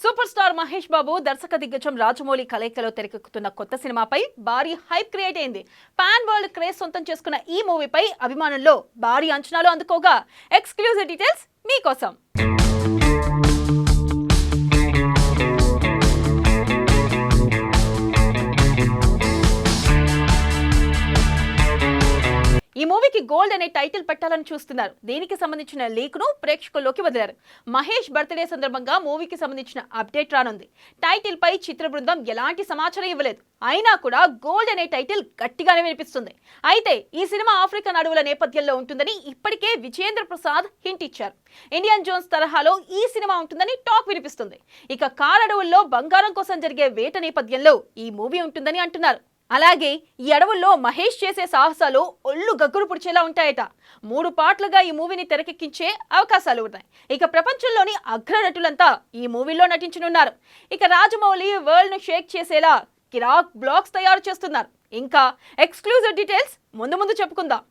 Super star Mahesh Babu దర్శక దిగ్గజం రాజమౌళి కలయికలో తెరకెక్కుతున్న కొత్త సినిమాపై భారీ హైప్ క్రియేట్ అయింది. పాన్ వరల్డ్ క్రేజ్ సొంతం చేసుకున్న ఈ మూవీపై అభిమానుల్లో భారీ అంచనాలు అందుకోగా ఎక్స్క్లూజివ్ డీటెయిల్స్ మీకోసం. ఈ మూవీకి గోల్డ్ అనే టైటిల్ పెట్టాలని చూస్తున్నారు. దీనికి సంబంధించిన లీక్ ను ప్రేక్షకుల్లోకి వదిలారు. మహేష్ బర్త్డే సందర్భంగా మూవీకి సంబంధించిన అప్డేట్ రానుంది. టైటిల్ పై చిత్ర బృందం ఎలాంటి సమాచారం ఇవ్వలేదు. అయినా కూడా గోల్డ్ అనే టైటిల్ గట్టిగానే వినిపిస్తుంది. అయితే ఈ సినిమా ఆఫ్రికన్ అడవుల నేపథ్యంలో ఉంటుందని ఇప్పటికే విజయేంద్ర ప్రసాద్ హింట్ ఇచ్చారు. ఇండియన్ జోన్స్ తరహాలో ఈ సినిమా ఉంటుందని టాక్ వినిపిస్తుంది. ఇక కార్ అడవుల్లో బంగారం కోసం జరిగే వేట నేపథ్యంలో ఈ మూవీ ఉంటుందని అంటున్నారు. అలాగే ఈ అడవుల్లో మహేష్ చేసే సాహసాలు ఒళ్ళు గగ్గురు పుడిచేలా ఉంటాయట. 3 పార్ట్లుగా ఈ మూవీని తెరకెక్కించే అవకాశాలు ఉన్నాయి. ఇక ప్రపంచంలోని అగ్ర నటులంతా ఈ మూవీలో నటించనున్నారు. ఇక రాజమౌళి వరల్డ్ ను షేక్ చేసేలా కిరాక్ బ్లాగ్స్ తయారు చేస్తున్నారు. ఇంకా ఎక్స్క్లూజివ్ డీటెయిల్స్ ముందు చెప్పుకుందాం.